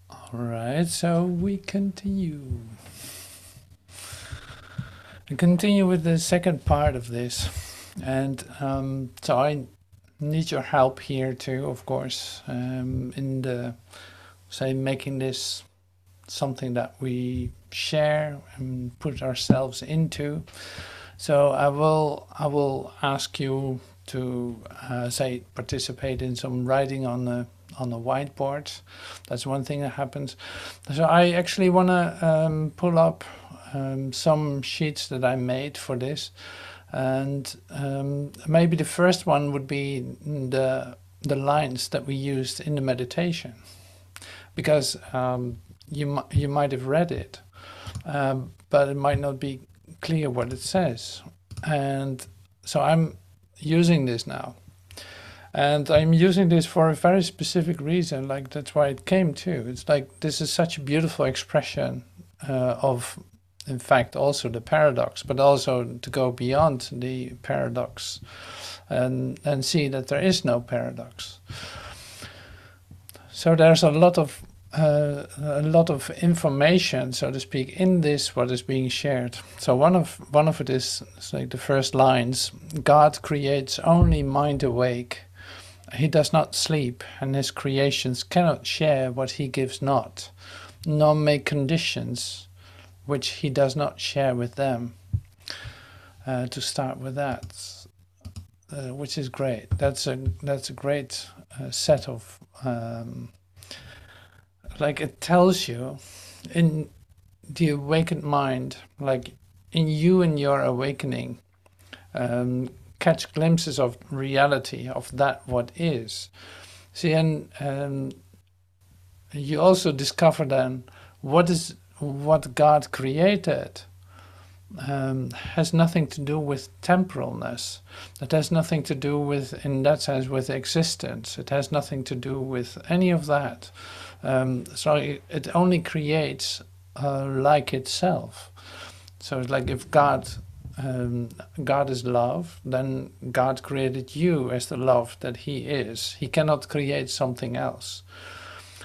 All right, so we continue. We continue with the second part of this. And so I need your help here too, of course, in the, say, making this something that we share and put ourselves into. So I will ask you to say participate in some writing on the whiteboard. That's one thing that happens. So I actually want to pull up some sheets that I made for this, and maybe the first one would be the lines that we used in the meditation, because you might have read it, but it might not be clear what it says. And so I'm using this now. And I'm using this for a very specific reason, like that's why it came too. It's like this is such a beautiful expression of, in fact, also the paradox, but also to go beyond the paradox and see that there is no paradox. So there's a lot of information, so to speak, in this what is being shared. So one of it is like the first lines: God creates only mind awake. He does not sleep, and his creations cannot share what he gives not, nor make conditions which he does not share with them. To start with that, which is great. That's a great set of like it tells you in the awakened mind, like in you and your awakening, catch glimpses of reality of that what is. See, and you also discover then what God created has nothing to do with temporalness. It has nothing to do with, in that sense, with existence. It has nothing to do with any of that. So it only creates like itself. So it's like if God is love, then God created you as the love that He is. He cannot create something else.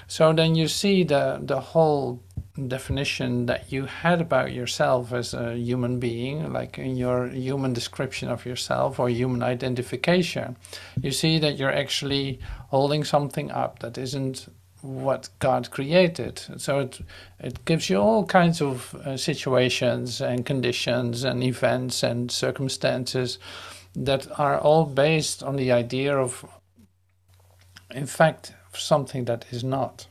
So then you see the whole definition that you had about yourself as a human being, like in your human description of yourself or human identification. You see that you're actually holding something up that isn't what God created. So it gives you all kinds of situations and conditions and events and circumstances that are all based on the idea of, in fact, something that is not.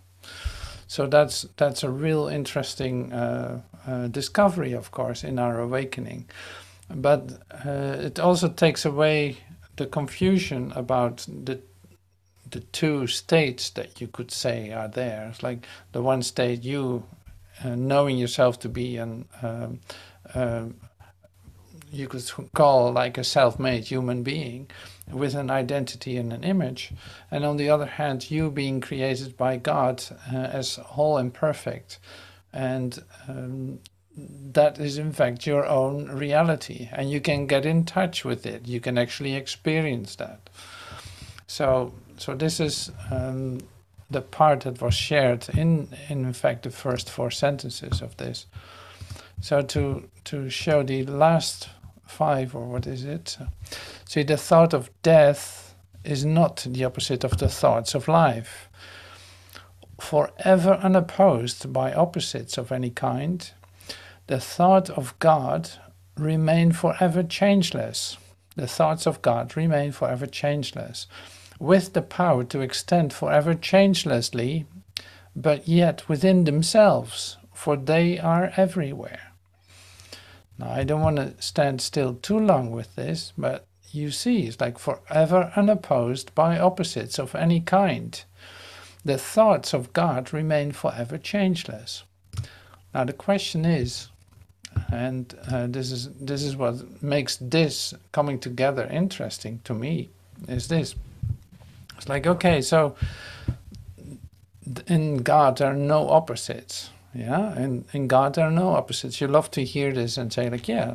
So that's a real interesting discovery, of course, in our awakening. But it also takes away the confusion about the two states that you could say are there. It's like the one state, you knowing yourself to be an you could call like a self-made human being with an identity and an image, and on the other hand, you being created by God as whole and perfect, and that is in fact your own reality, and you can get in touch with it. You can actually experience that. So this is the part that was shared in fact the first four sentences of this. So to show the last five, or what is it? See, the thought of death is not the opposite of the thoughts of life. Forever unopposed by opposites of any kind, the thought of God remain forever changeless. The thoughts of God remain forever changeless, with the power to extend forever changelessly, but yet within themselves, for they are everywhere. Now, I don't want to stand still too long with this, but you see, it's like forever unopposed by opposites of any kind. The thoughts of God remain forever changeless. Now, the question is, and this is what makes this coming together interesting to me, is this. It's like, okay, so in God there are no opposites. Yeah, and in God there are no opposites. You love to hear this and say like, yeah,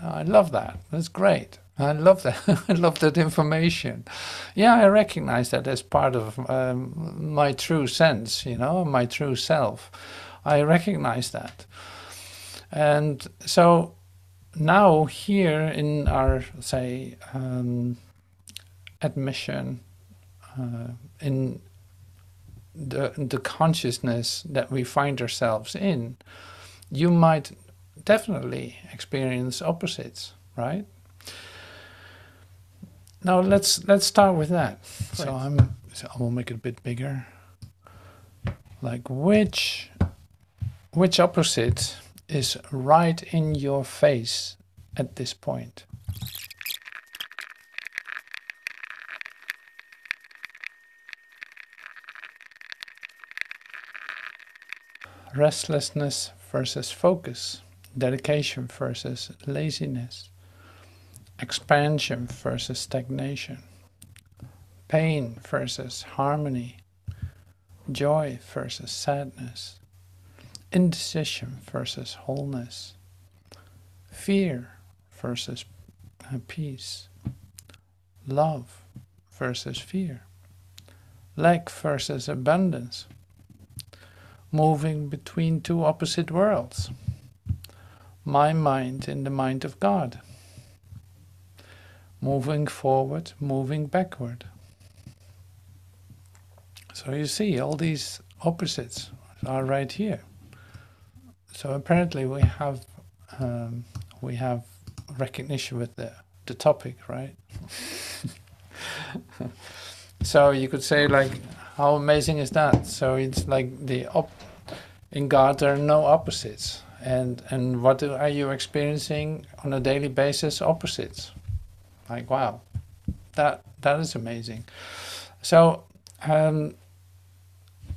I love that. That's great. I love that. I love that information. Yeah, I recognize that as part of my true sense, you know, my true self. I recognize that. And so now here in our, say, admission, in the consciousness that we find ourselves in, you might definitely experience opposites, right? Now let's start with that. Right. So I will make it a bit bigger. Like which opposite is right in your face at this point? Restlessness versus focus, dedication versus laziness, expansion versus stagnation, pain versus harmony, joy versus sadness, indecision versus wholeness, fear versus peace, love versus fear, lack versus abundance, moving between two opposite worlds, my mind in the mind of God, moving forward, moving backward. So you see, all these opposites are right here. So apparently we have recognition with the topic, right? So you could say, like, how amazing is that? So it's like in God there are no opposites, and what are you experiencing on a daily basis? Opposites. Like, wow, that is amazing. So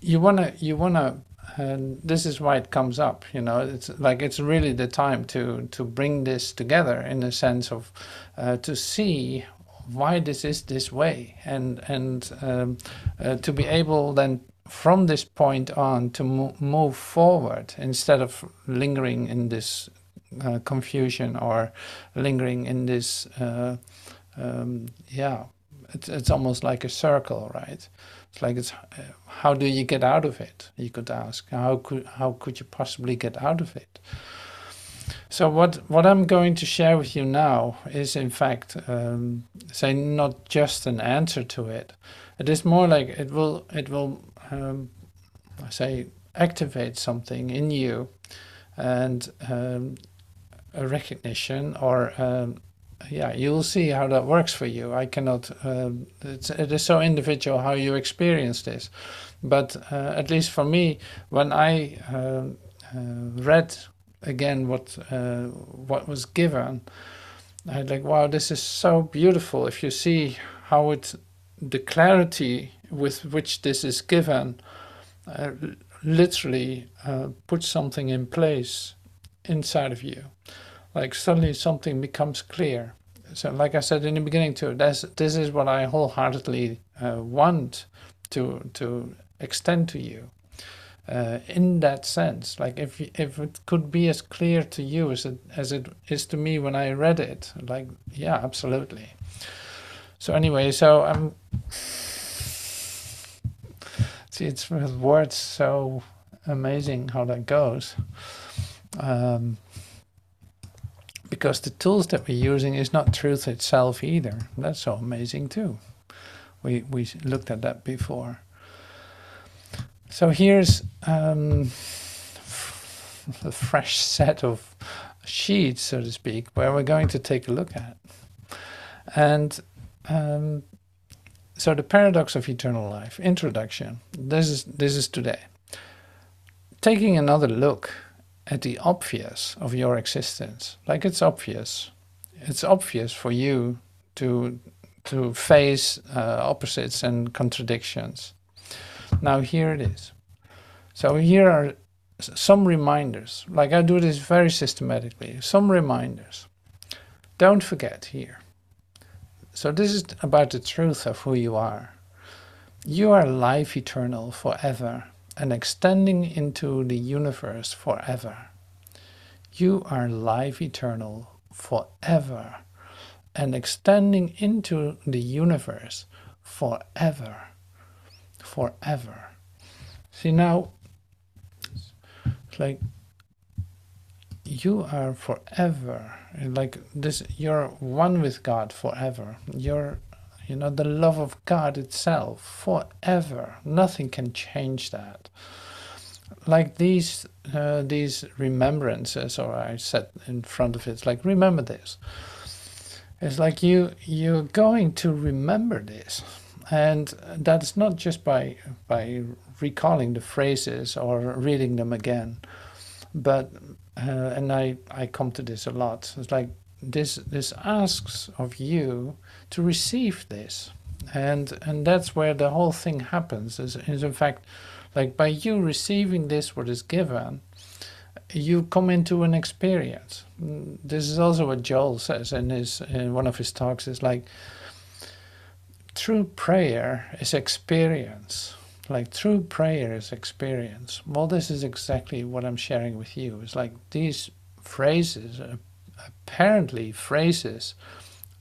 you wanna and this is why it comes up, you know. It's like it's really the time to bring this together in the sense of to see why this is this way, and to be able then from this point on to move forward instead of lingering in this confusion or lingering in this yeah, it's almost like a circle, right? It's like how do you get out of it? You could ask. How could you possibly get out of it? So what I'm going to share with you now is, in fact, say not just an answer to it. It is more like it will say activate something in you, and a recognition, or yeah, you'll see how that works for you. I cannot. It is so individual how you experience this, but at least for me, when I read again what was given, I like, wow, this is so beautiful. If you see how the clarity with which this is given, literally puts something in place inside of you. Like suddenly something becomes clear. So like I said in the beginning too, this is what I wholeheartedly want to extend to you. In that sense, like if it could be as clear to you as it is to me when I read it, like, yeah, absolutely. So anyway, so I'm see, it's with words so amazing how that goes. Because the tools that we're using is not truth itself either. That's so amazing too. We looked at that before. So here's a fresh set of sheets, so to speak, where we're going to take a look at. And so the paradox of eternal life, introduction. This is today. Taking another look at the obvious of your existence. Like it's obvious for you to face opposites and contradictions. Now here it is. So here are some reminders. Like I do this very systematically. Some reminders. Don't forget here. So this is about the truth of who you are. You are life eternal forever, and extending into the universe forever. You are life eternal forever, and extending into the universe forever. Forever. See, now, it's like you are forever. Like this, you're one with God forever. You're, you know, the love of God itself forever. Nothing can change that. Like these remembrances, or I said in front of it, it's like, remember this. It's like you're going to remember this, and that's not just by recalling the phrases or reading them again, but and I come to this a lot. It's like this asks of you to receive this, and that's where the whole thing happens. Is in fact, like by you receiving this, what is given, you come into an experience. This is also what Joel says in one of his talks. Is like true prayer is experience. Like true prayer is experience. Well, this is exactly what I'm sharing with you. It's like these phrases, apparently phrases,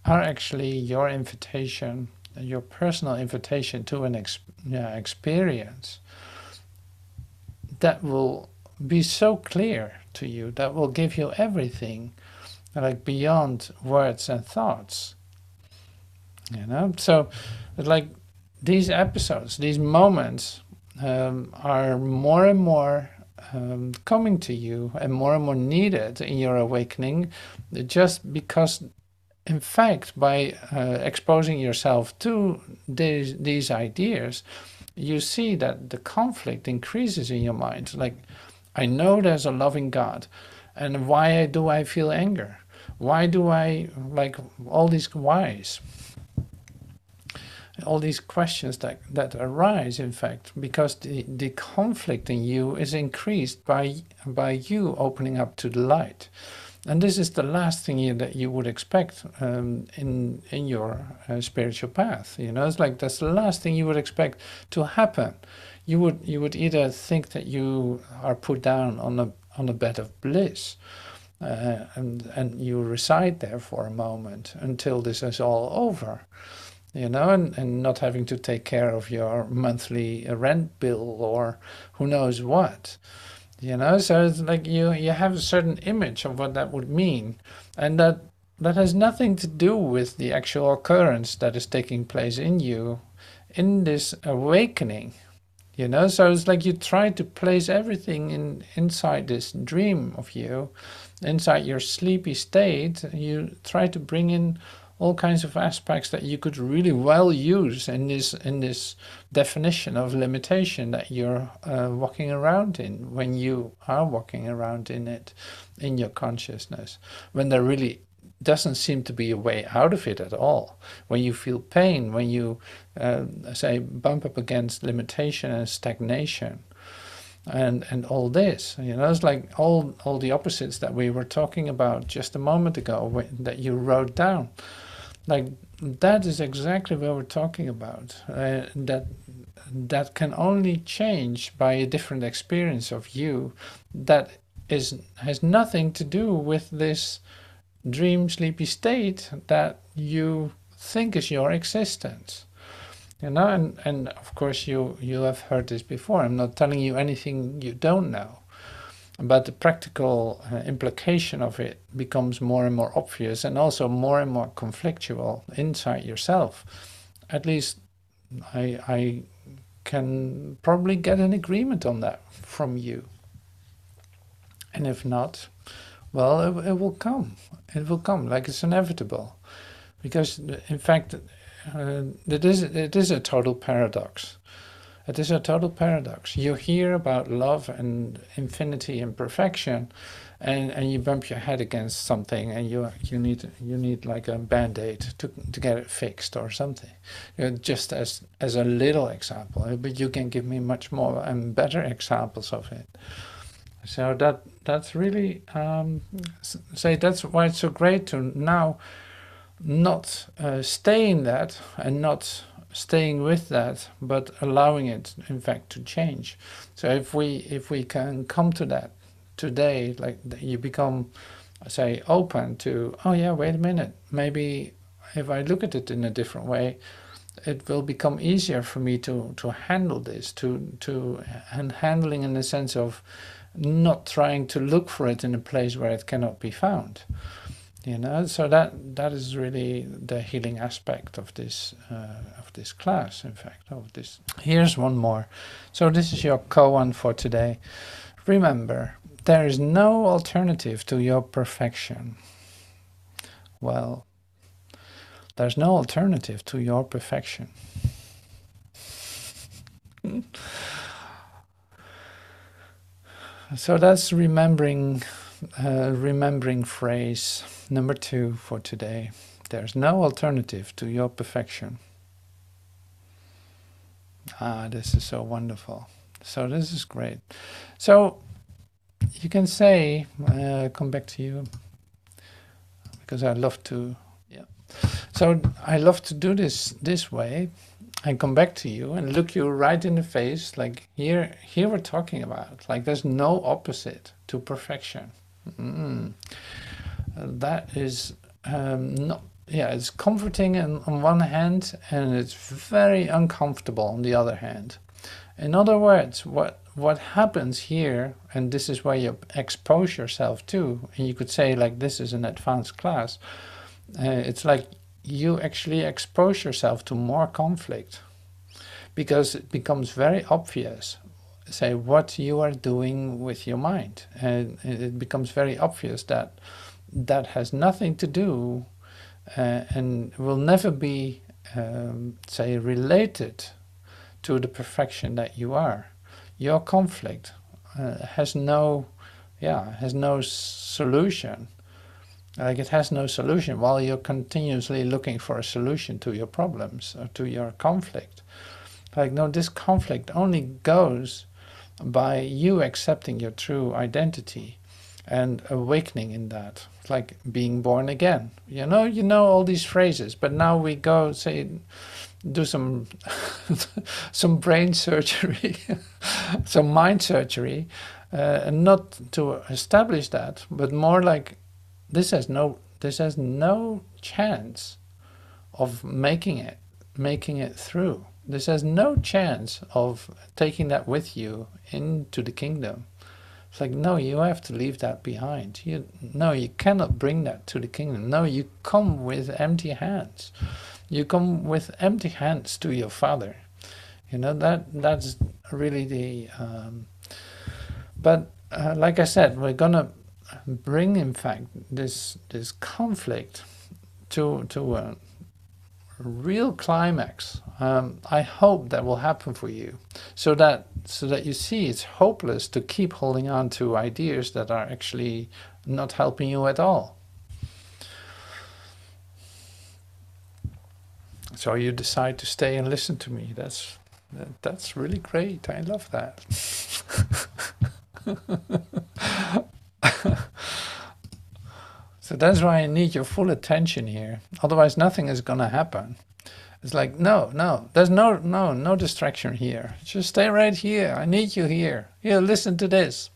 are actually your invitation, your personal invitation to an experience that will be so clear to you, that will give you everything, like beyond words and thoughts. You know, so like these episodes, these moments are more and more coming to you and more needed in your awakening, just because, in fact, by exposing yourself to these ideas, you see that the conflict increases in your mind. Like, I know there's a loving God, and why do I feel anger? Why do I, like, all these whys? All these questions that arise, in fact, because the conflict in you is increased by you opening up to the light. And this is the last thing that you would expect in your spiritual path. You know, it's like that's the last thing you would expect to happen. You would either think that you are put down on a bed of bliss, and you reside there for a moment until this is all over. You know, and not having to take care of your monthly rent bill or who knows what. You know, so it's like you have a certain image of what that would mean, and that has nothing to do with the actual occurrence that is taking place in you in this awakening. You know, so it's like you try to place everything inside this dream of you, inside your sleepy state. You try to bring in all kinds of aspects that you could really well use in this definition of limitation that you're walking around in, when you are walking around in it, in your consciousness, when there really doesn't seem to be a way out of it at all. When you feel pain, when you say bump up against limitation and stagnation, and all this, you know, it's like all the opposites that we were talking about just a moment ago, that you wrote down. Like that is exactly what we're talking about. That can only change by a different experience of you. That has nothing to do with this dream sleepy state that you think is your existence. You know, and of course you have heard this before. I'm not telling you anything you don't know. But the practical implication of it becomes more and more obvious, and also more and more conflictual inside yourself. At least I can probably get an agreement on that from you. And if not, well, it will come. It will come, like it's inevitable. Because, in fact, it is a total paradox. It is a total paradox. You hear about love and infinity and perfection, and you bump your head against something, and you need like a band-aid to get it fixed or something. You know, just as a little example, but you can give me much more and better examples of it. So that's really say that's why it's so great to now not stay in that and not staying with that, but allowing it, in fact, to change. So if we can come to that today, like you become, say, open to, oh yeah, wait a minute, maybe if I look at it in a different way, it will become easier for me to handle this, and handling in the sense of not trying to look for it in a place where it cannot be found. You know, so that is really the healing aspect of this class. In fact, of this. Here's one more. So this is your koan for today. Remember, there is no alternative to your perfection. Well, there's no alternative to your perfection. So that's remembering phrase number 2 for today. There's no alternative to your perfection. This is so wonderful. So this is great. So you can say, come back to you, because I love to, So I love to do this way. I come back to you and look you right in the face, like here we're talking about, like there's no opposite to perfection. That is not, it's comforting on one hand, and it's very uncomfortable on the other hand. In other words, what happens here, and this is where you expose yourself to, and you could say like this is an advanced class, it's like you actually expose yourself to more conflict, because it becomes very obvious, say, what you are doing with your mind, and it becomes very obvious that that has nothing to do and will never be, say, related to the perfection that you are. Your conflict has no solution. Like it has no solution while you're continuously looking for a solution to your problems or to your conflict. Like, no, this conflict only goes by you accepting your true identity and awakening in that. It's like being born again. You know all these phrases, but now we go, say, do some some brain surgery, some mind surgery, and not to establish that, but more like this has no chance of making it through. This has no chance of taking that with you into the kingdom. It's like, no, you have to leave that behind. You cannot bring that to the kingdom. No, you come with empty hands. You come with empty hands to your Father. That's really the. But like I said, we're gonna bring, in fact, this conflict to a real climax. I hope that will happen for you, so that you see it's hopeless to keep holding on to ideas that are actually not helping you at all. So you decide to stay and listen to me. That's really great. I love that. So that's why I need your full attention here. Otherwise, nothing is gonna happen. It's like, no, there's no distraction here. Just stay right here. I need you here. Here, listen to this.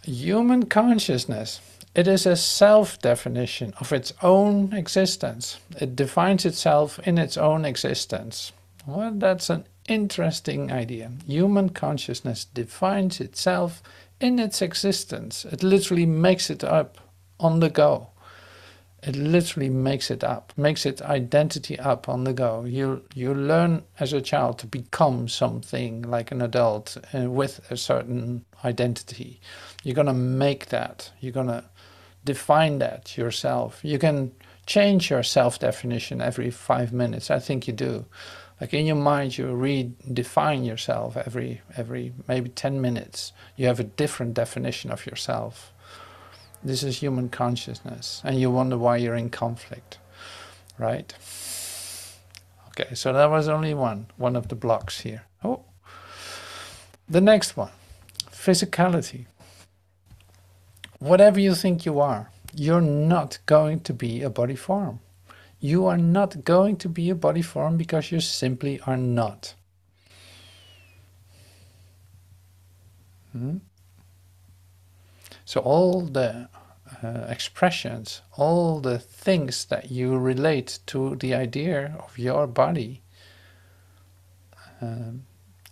Human consciousness, it is a self-definition of its own existence. It defines itself in its own existence. Well, that's an interesting idea. Human consciousness defines itself in its existence. It literally makes it up on the go. It literally makes it up, makes its identity up on the go. You learn as a child to become something like an adult with a certain identity. You're going to make that. You're going to define that yourself. You can change your self-definition every 5 minutes. I think you do. Like in your mind, you redefine yourself every maybe 10 minutes. You have a different definition of yourself. This is human consciousness, and you wonder why you're in conflict, right? Okay, so that was only one of the blocks here. Oh, the next one, physicality. Whatever you think you are, you're not going to be a body form. You are not going to be a body form because you simply are not. So all the expressions, all the things that you relate to the idea of your body,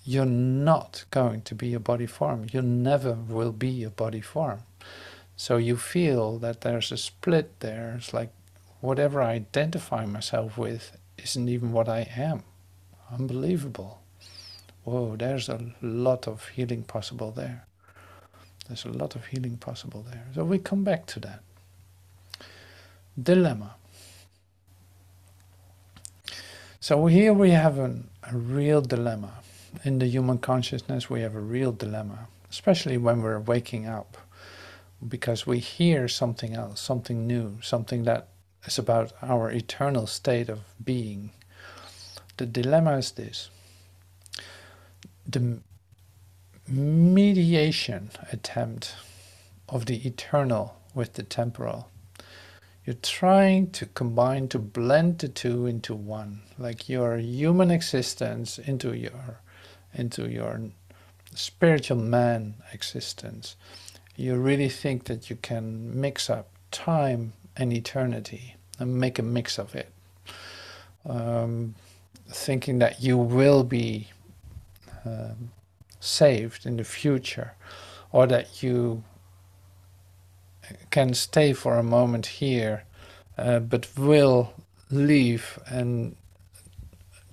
you're not going to be a body form. You never will be a body form. So you feel that there's a split there. It's like whatever I identify myself with isn't even what I am. Unbelievable. Whoa, there's a lot of healing possible there. There's a lot of healing possible there. So we come back to that. Dilemma. So here we have a real dilemma. In the human consciousness we have a real dilemma, especially when we're waking up, because we hear something else, something new, something that is about our eternal state of being. The dilemma is this: the mediation attempt of the eternal with the temporal. You're trying to combine, to blend the two into one, like your human existence into your spiritual man existence. You really think that you can mix up time and eternity and make a mix of it, thinking that you will be saved in the future, or that you can stay for a moment here, but will leave and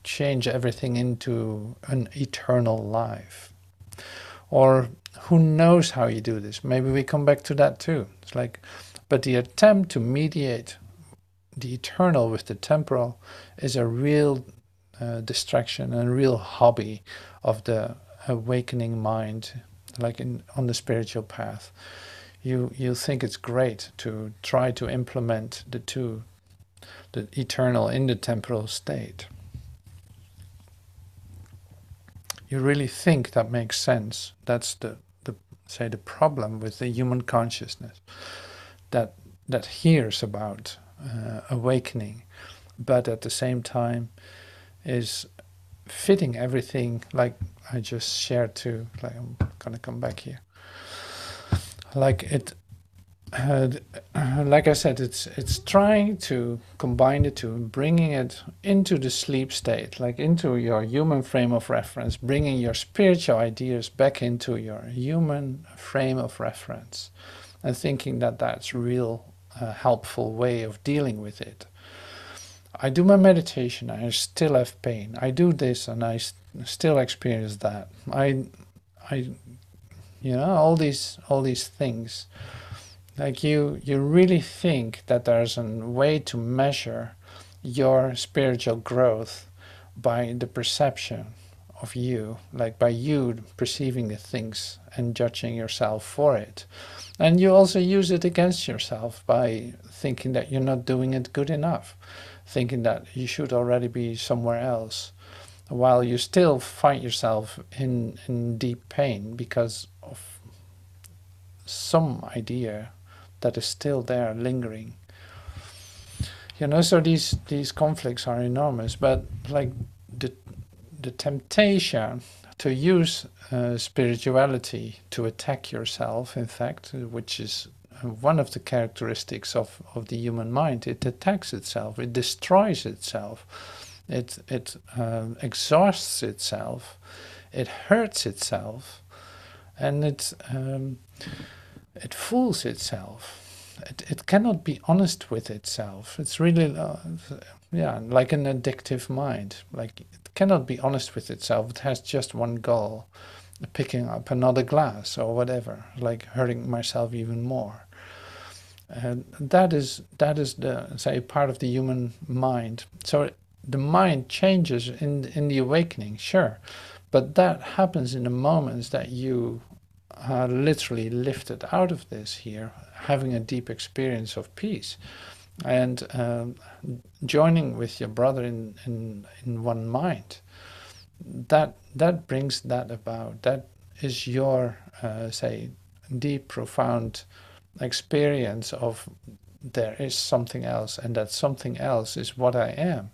change everything into an eternal life. Or who knows how you do this? Maybe we come back to that too. It's like, but the attempt to mediate the eternal with the temporal is a real distraction and a real hobby of the awakening mind, like on the spiritual path. You think it's great to try to implement the two, the eternal in the temporal state. You really think that makes sense. That's the problem with the human consciousness, that hears about awakening, but at the same time is fitting everything, like I just shared too. Like, I'm gonna come back here. Like it, like I said, it's trying to combine the two, bringing it into the sleep state, like into your human frame of reference, bringing your spiritual ideas back into your human frame of reference, and thinking that that's a real helpful way of dealing with it. I do my meditation, I still have pain. I do this and I still experience that. I you know, all these things. Like you really think that there's a way to measure your spiritual growth by the perception of you, like by you perceiving the things and judging yourself for it. And you also use it against yourself by thinking that you're not doing it good enough, thinking that you should already be somewhere else, while you still find yourself in deep pain because of some idea that is still there lingering. You know, so these conflicts are enormous, but like the temptation to use spirituality to attack yourself, in fact, which is one of the characteristics of the human mind. It attacks itself, it destroys itself, it exhausts itself, it hurts itself, and it fools itself. It cannot be honest with itself. It's really, yeah, like an addictive mind. Like it cannot be honest with itself. It has just one goal, picking up another glass or whatever, like hurting myself even more. And that is the, say, part of the human mind. So the mind changes in the awakening, sure, but that happens in the moments that you are literally lifted out of this here, having a deep experience of peace, and joining with your brother in one mind. That brings that about. That is your say, deep, profound experience of there is something else, and that something else is what I am.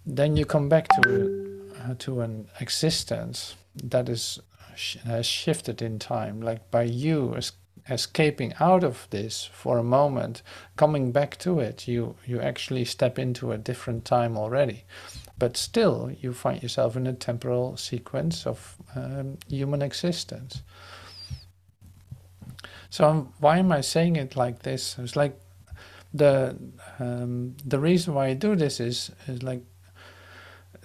Then you come back to an existence that is has shifted in time, like by you as escaping out of this for a moment, coming back to it, you actually step into a different time already. But still, you find yourself in a temporal sequence of human existence. So why am I saying it like this? It's like the reason why I do this is like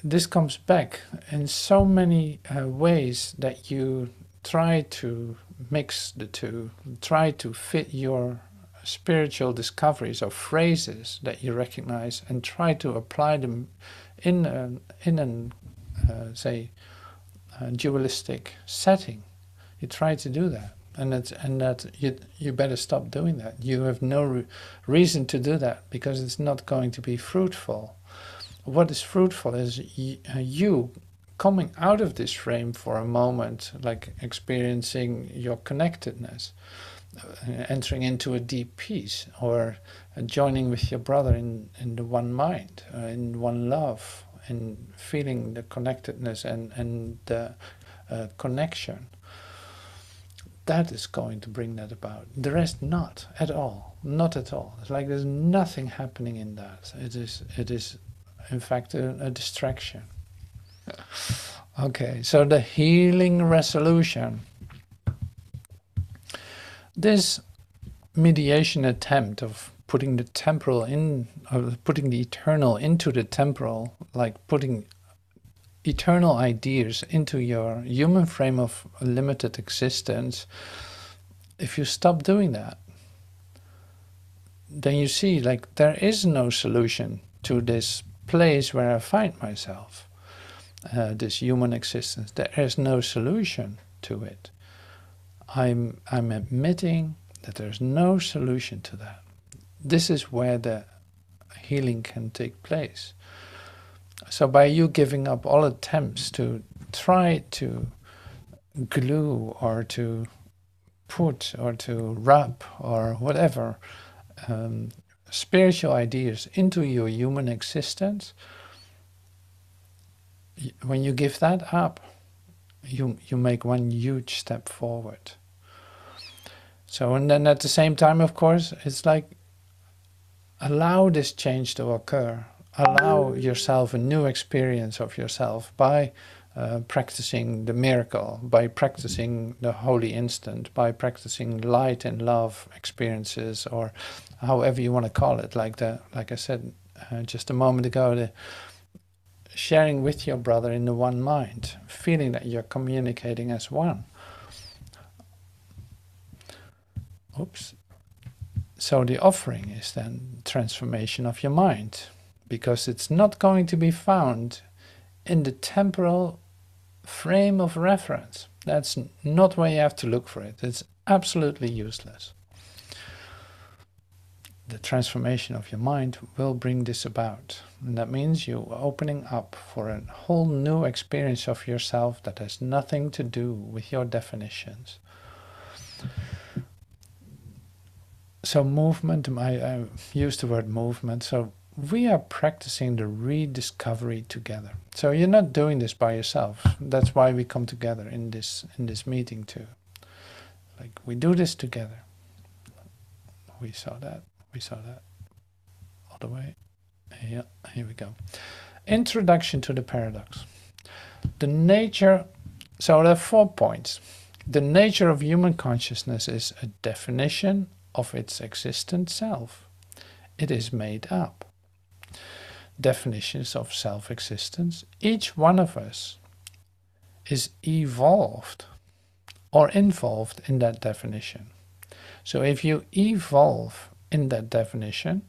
this comes back in so many ways that you try to mix the two, try to fit your spiritual discoveries or phrases that you recognize and try to apply them in an say a dualistic setting. You try to do that, and that you better stop doing that. You have no reason to do that because it's not going to be fruitful. What is fruitful is you coming out of this frame for a moment, like experiencing your connectedness, entering into a deep peace, or joining with your brother in the one mind, in one love, and feeling the connectedness and the connection. That is going to bring that about. The rest, not at all. Not at all. It's like there's nothing happening in that. It is in fact a distraction. Okay, so the healing resolution. This mediation attempt of putting the temporal in, or putting the eternal into the temporal, like putting eternal ideas into your human frame of limited existence, if you stop doing that, then you see like there is no solution to this place where I find myself, this human existence. There is no solution to it. I'm admitting that there's no solution to that. This is where the healing can take place. So by you giving up all attempts to try to glue or to put or to rub or whatever spiritual ideas into your human existence, when you give that up, you make one huge step forward. So, and then at the same time, of course, it's like allow this change to occur. Allow yourself a new experience of yourself by practicing the miracle, by practicing the holy instant, by practicing light and love experiences, or however you want to call it. Like I said just a moment ago, the sharing with your brother in the one mind, feeling that you're communicating as one. Oops. So the offering is then transformation of your mind, because it's not going to be found in the temporal frame of reference. That's not where you have to look for it. It's absolutely useless. The transformation of your mind will bring this about. And that means you opening up for a whole new experience of yourself that has nothing to do with your definitions. So movement, I used the word movement, so we are practicing the rediscovery together. So you're not doing this by yourself. That's why we come together in this meeting too. Like we do this together. We saw that all the way. Yeah, here we go. Introduction to the paradox. The nature, so there are 4 points. The nature of human consciousness is a definition of its existent self. It is made up. Definitions of self-existence. Each one of us is evolved or involved in that definition. So if you evolve in that definition,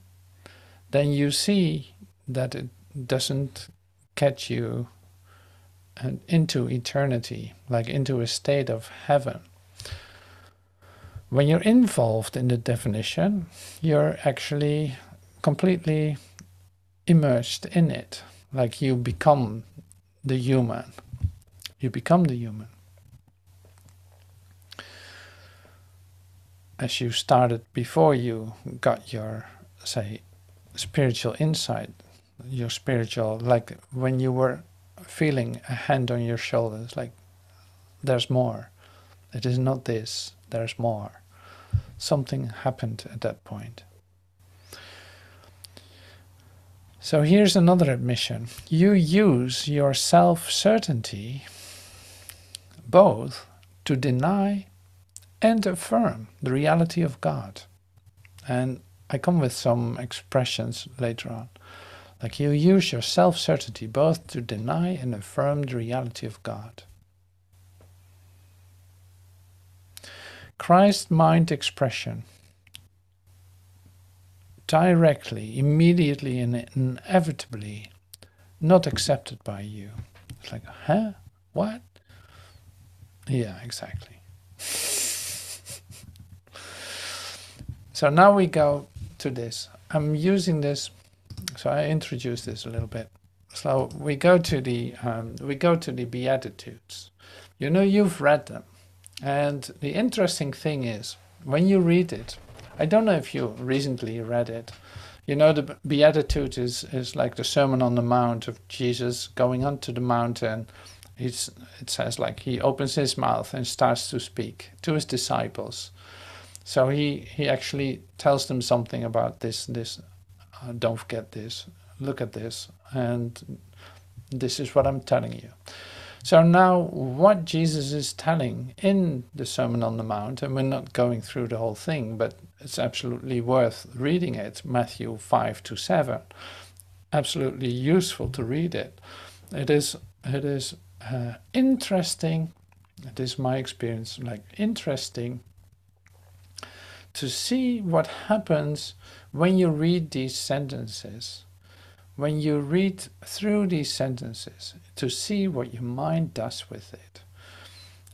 then you see that it doesn't catch you into eternity, like into a state of heaven. When you're involved in the definition, you're actually completely immersed in it, like you become the human. You become the human. As you started before you got your, say, spiritual insight, your spiritual, like when you were feeling a hand on your shoulders, like there's more. It is not this, there's more. something happened at that point. So here's another admission. You use your self-certainty both to deny and affirm the reality of God. And I come with some expressions later on. Like you use your self-certainty both to deny and affirm the reality of God. Christ mind expression. Directly, immediately, and inevitably not accepted by you. It's like, huh? What? Yeah, exactly. So now we go to this. I'm using this, so I introduce this a little bit. So we go to the Beatitudes. You know, you've read them, and the interesting thing is when you read it. I don't know if you recently read it. You know, the Beatitude is like the Sermon on the Mount of Jesus going onto the mountain. It says like he opens his mouth and starts to speak to his disciples. So he actually tells them something about this, don't forget this, look at this, and this is what I'm telling you. So now what Jesus is telling in the Sermon on the Mount, and we're not going through the whole thing, but it's absolutely worth reading it, Matthew 5-7. Absolutely useful to read it. It is interesting, it is my experience, like interesting to see what happens when you read these sentences. When you read through these sentences, to see what your mind does with it.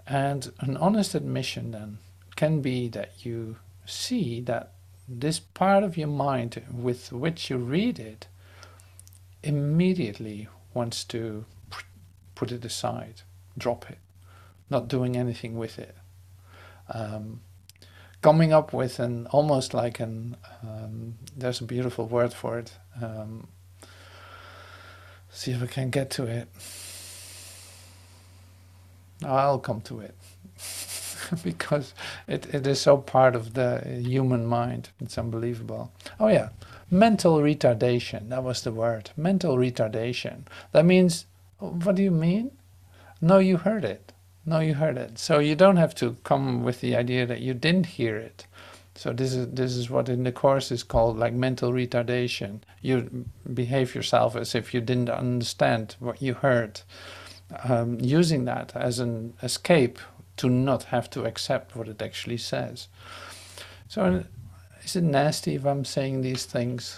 And an honest admission then can be that you see that this part of your mind with which you read it immediately wants to put it aside, drop it, not doing anything with it. Coming up with an almost like there's a beautiful word for it. See if I can get to it. I'll come to it. Because it is so part of the human mind. It's unbelievable. Oh yeah, mental retardation. That was the word. Mental retardation. That means, what do you mean? No, you heard it. No, you heard it. So you don't have to come with the idea that you didn't hear it. So this is what in the course is called like mental retardation. You behave yourself as if you didn't understand what you heard, using that as an escape to not have to accept what it actually says. So is it nasty if I'm saying these things?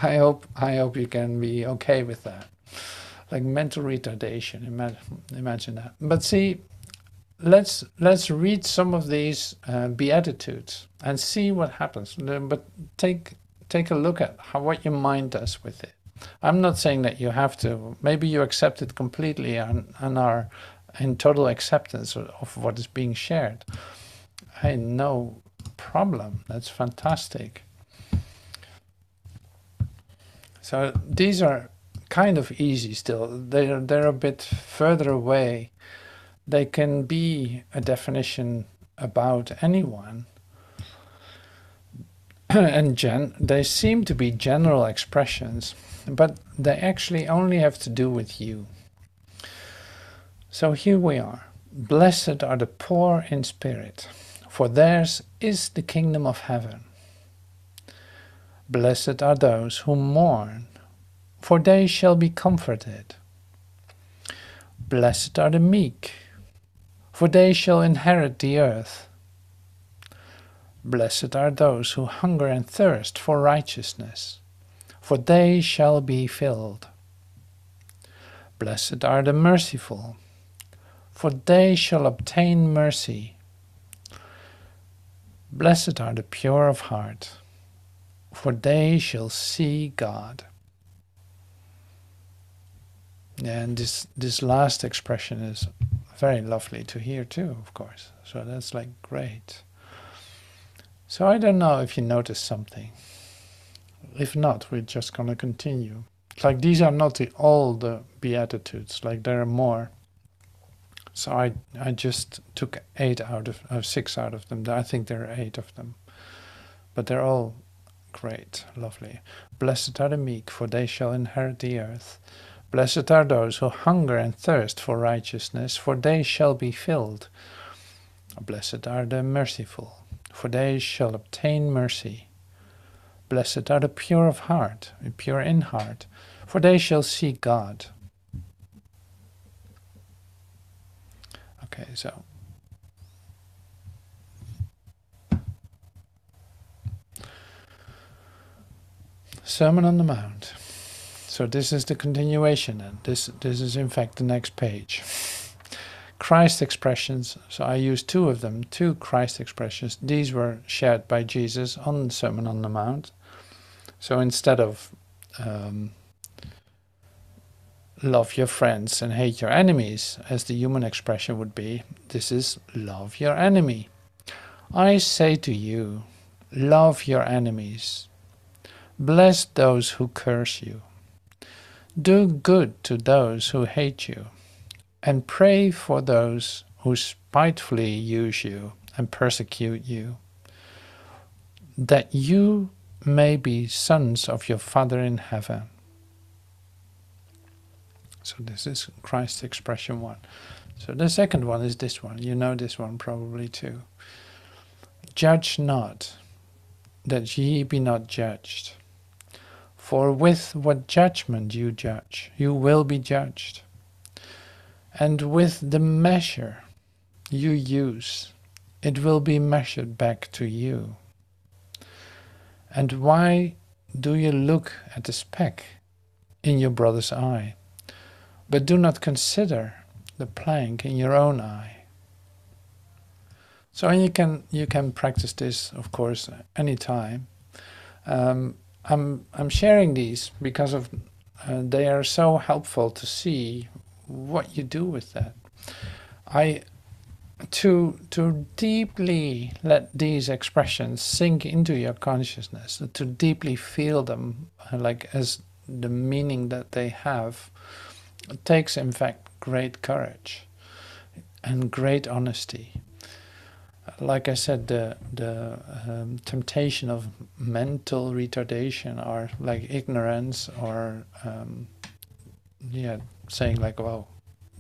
I hope you can be okay with that. Like mental retardation, imagine that. But see, let's read some of these Beatitudes and see what happens. But take a look at what your mind does with it. I'm not saying that you have to. Maybe you accept it completely and are in total acceptance of what is being shared. Hey, no problem. That's fantastic. So these are kind of easy still. They're a bit further away. They can be a definition about anyone. And they seem to be general expressions, but they actually only have to do with you. So here we are. Blessed are the poor in spirit, for theirs is the kingdom of heaven. Blessed are those who mourn, for they shall be comforted. Blessed are the meek, for they shall inherit the earth. Blessed are those who hunger and thirst for righteousness, for they shall be filled. Blessed are the merciful, for they shall obtain mercy. Blessed are the pure of heart, for they shall see God. And this last expression is very lovely to hear too, of course. So that's like great. So I don't know if you noticed something. If not, we're just going to continue. Like these are not all the Beatitudes, like there are more. So I just took 6 out of them. I think there are 8 of them. But they're all great, lovely. Blessed are the meek, for they shall inherit the earth. Blessed are those who hunger and thirst for righteousness, for they shall be filled. Blessed are the merciful, for they shall obtain mercy. Blessed are the pure of heart, pure in heart, for they shall see God. Okay, so Sermon on the Mount. So this is the continuation, and this is in fact the next page. Christ expressions. So I used 2 of them, 2 Christ expressions. These were shared by Jesus on the Sermon on the Mount. So instead of love your friends and hate your enemies, as the human expression would be, this is love your enemy. I say to you, love your enemies. Bless those who curse you. Do good to those who hate you, and pray for those who spitefully use you and persecute you, that you may be sons of your Father in heaven. So this is Christ's expression 1. So the second one is this one. You know this one probably too. Judge not, that ye be not judged. For with what judgment you judge, you will be judged. And with the measure you use, it will be measured back to you. And why do you look at the speck in your brother's eye, but do not consider the plank in your own eye? So you can practice this, of course, anytime. I'm sharing these because of they are so helpful to see what you do with that. To deeply let these expressions sink into your consciousness, to deeply feel them like as the meaning that they have, it takes in fact great courage and great honesty. Like I said, the temptation of mental retardation, or like ignorance, or saying like, well,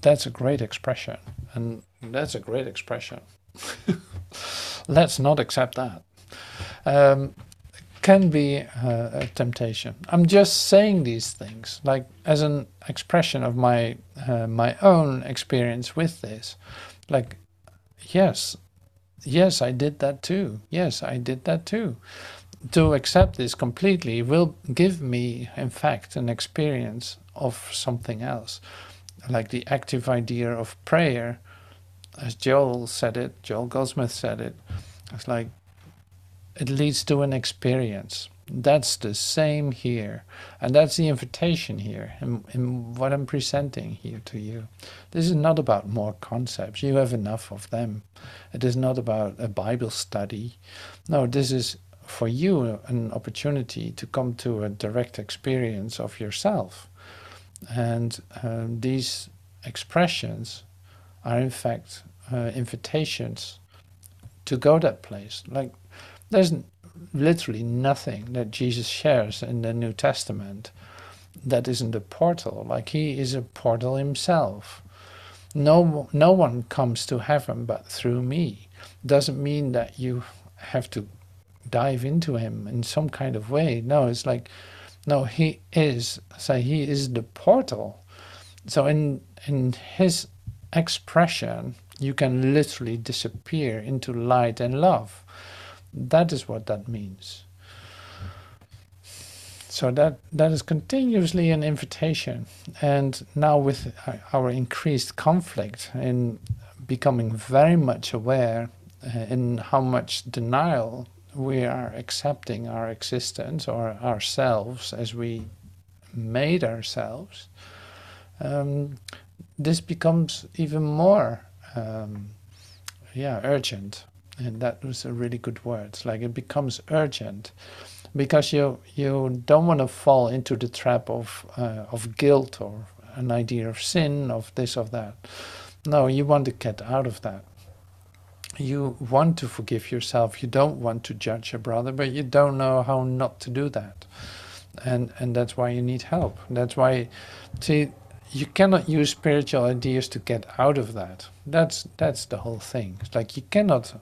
that's a great expression, and that's a great expression. Let's not accept that. Can be a temptation. I'm just saying these things like as an expression of my my own experience with this. Like, yes, I did that too. Yes, I did that too. To accept this completely will give me, in fact, an experience of something else. Like the active idea of prayer, as Joel Goldsmith said it, it's like it leads to an experience. That's the same here. And that's the invitation here in what I'm presenting here to you. This is not about more concepts. You have enough of them. It is not about a Bible study. No, this is for you an opportunity to come to a direct experience of yourself. And these expressions are in fact invitations to go that place. Like, there's literally nothing that Jesus shares in the New Testament that isn't a portal. Like, he is a portal himself. No one comes to heaven but through me. Doesn't mean that you have to dive into him in some kind of way. No, it's like, no, he is the portal. So in his expression, you can literally disappear into light and love. That is what that means. So that is continuously an invitation. And now with our increased conflict in becoming very much aware in how much denial we are accepting our existence or ourselves as we made ourselves, this becomes even more urgent. And that was a really good word. It's like it becomes urgent because you don't want to fall into the trap of guilt or an idea of sin, of this or that. No, you want to get out of that. You want to forgive yourself. You don't want to judge your brother, but you don't know how not to do that. And that's why you need help. That's why, see, you cannot use spiritual ideas to get out of that. That's the whole thing. It's like you cannot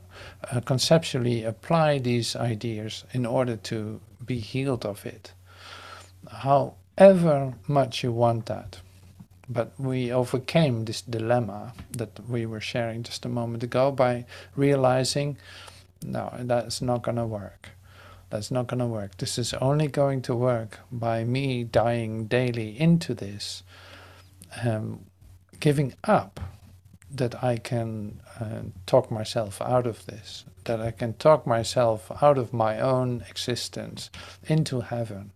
conceptually apply these ideas in order to be healed of it, however much you want that. But we overcame this dilemma that we were sharing just a moment ago by realizing, no, that's not going to work. That's not going to work. This is only going to work by me dying daily into this, giving up that I can talk myself out of this, that I can talk myself out of my own existence into heaven.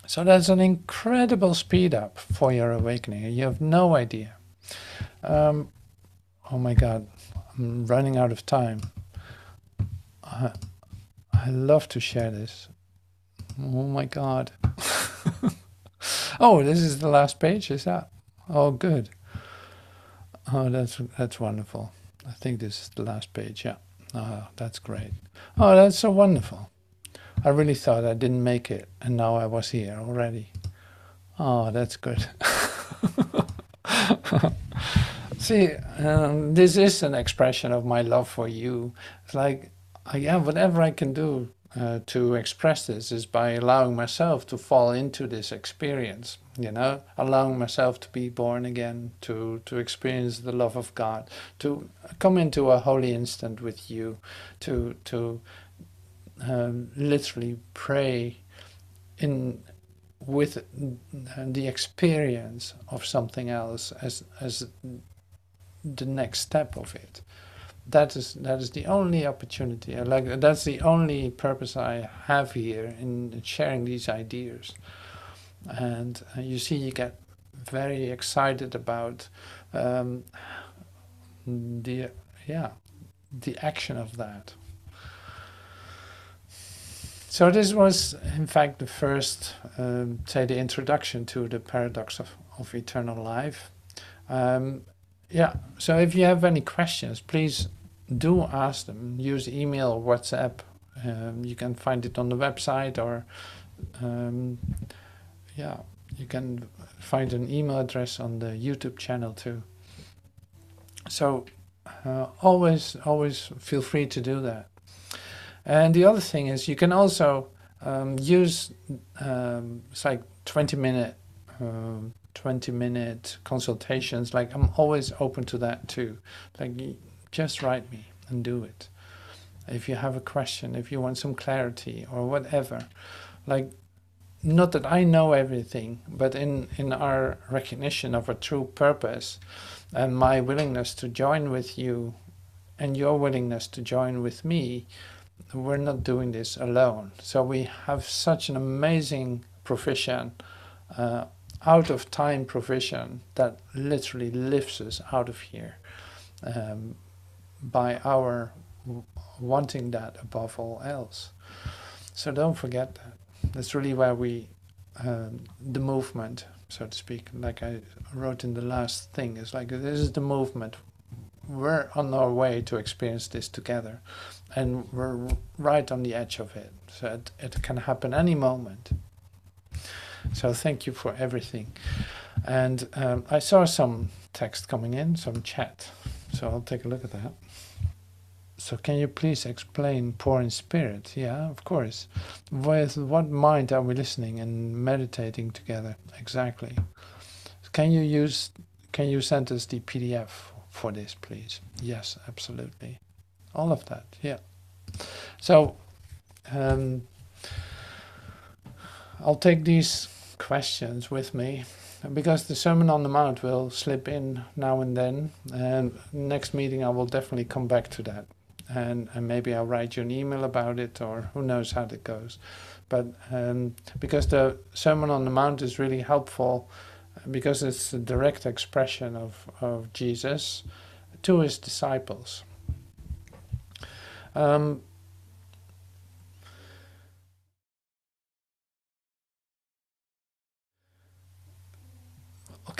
So that's an incredible speed up for your awakening. You have no idea. Oh my God, I'm running out of time. I love to share this. Oh my God. Oh, this is the last page, is that? Oh, good. Oh, that's wonderful. I think this is the last page, yeah. Oh, that's great. Oh, that's so wonderful. I really thought I didn't make it, and now I was here already. Oh, that's good. See, this is an expression of my love for you. It's like, yeah, whatever I can do to express this is by allowing myself to fall into this experience, you know, allowing myself to be born again, to experience the love of God, to come into a holy instant with you, to literally pray in with the experience of something else as the next step of it. That is the only opportunity. That's the only purpose I have here in sharing these ideas. And you see, you get very excited about the action of that. So this was, in fact, the first, say, the introduction to the paradox of eternal life. Yeah, so if you have any questions, please do ask them. Use email or WhatsApp. You can find it on the website, or yeah, you can find an email address on the YouTube channel too. So always feel free to do that. And the other thing is, you can also use it's like 20-minute consultations. Like, I'm always open to that too. Like, just write me and do it. If you have a question, if you want some clarity or whatever, like, not that I know everything, but in our recognition of a true purpose and my willingness to join with you and your willingness to join with me, we're not doing this alone. So we have such an amazing provision, out of time provision, that literally lifts us out of here by our wanting that above all else. So don't forget that. That's really where we, the movement, so to speak, like I wrote in the last thing, is like, this is the movement. We're on our way to experience this together, and we're right on the edge of it. So it can happen any moment. So thank you for everything. And I saw some text coming in, some chat. So I'll take a look at that. So can you please explain poor in spirit? Yeah, of course. With what mind are we listening and meditating together? Exactly. Can you send us the PDF for this, please? Yes, absolutely. All of that, yeah. So I'll take these questions with me, because the Sermon on the Mount will slip in now and then, and next meeting I will definitely come back to that, and maybe I'll write you an email about it, or who knows how that goes. But because the Sermon on the Mount is really helpful, because it's a direct expression of Jesus to his disciples.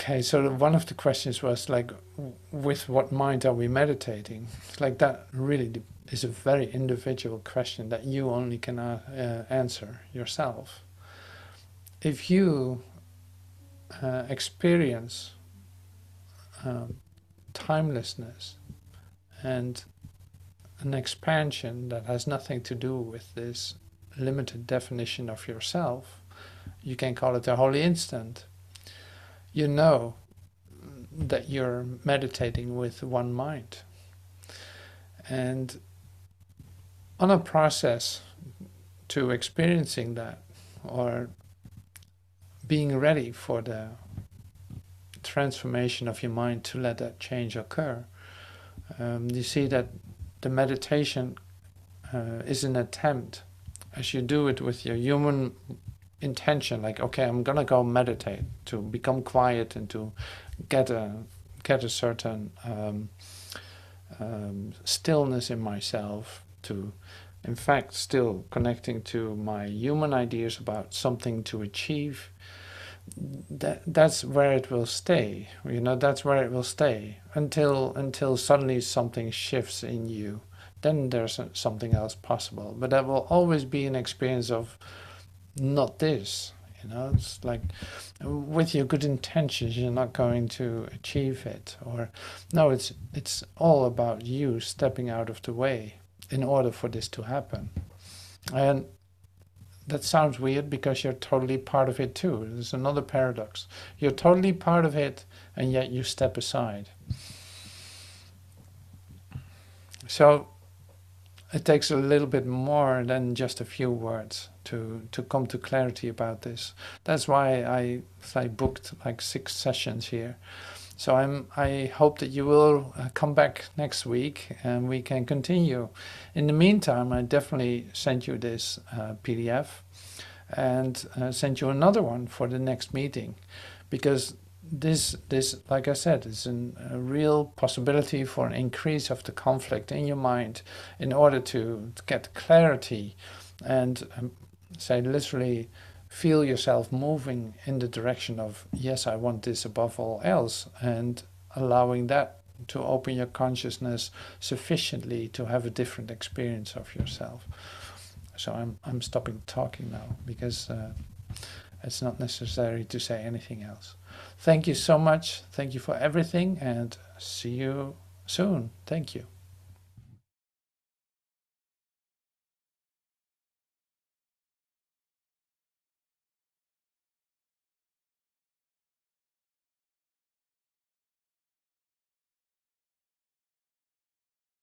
Okay, so one of the questions was like, with what mind are we meditating? Like that really is a very individual question that you only can answer yourself. If you experience timelessness and an expansion that has nothing to do with this limited definition of yourself, you can call it a holy instant. You know that you're meditating with one mind. And on a process to experiencing that, or being ready for the transformation of your mind to let that change occur, you see that the meditation is an attempt, as you do it with your human intention, like, okay, I'm gonna go meditate to become quiet and to get a certain stillness in myself, to in fact still connecting to my human ideas about something to achieve. That's where it will stay, that's where it will stay until suddenly something shifts in you. Then there's something else possible, but that will always be an experience of not this. It's like with your good intentions you're not going to achieve it, or no, it's all about you stepping out of the way in order for this to happen. And that sounds weird because you're totally part of it too. There's another paradox. You're totally part of it, and yet you step aside. So it takes a little bit more than just a few words to come to clarity about this. That's why I booked like 6 sessions here. So I hope that you will come back next week and we can continue. In the meantime, I definitely sent you this PDF and sent you another one for the next meeting, because this like I said, is a real possibility for an increase of the conflict in your mind in order to get clarity and say literally feel yourself moving in the direction of, yes, I want this above all else, and allowing that to open your consciousness sufficiently to have a different experience of yourself. So I'm stopping talking now, because it's not necessary to say anything else. Thank you so much. Thank you for everything, and see you soon. Thank you.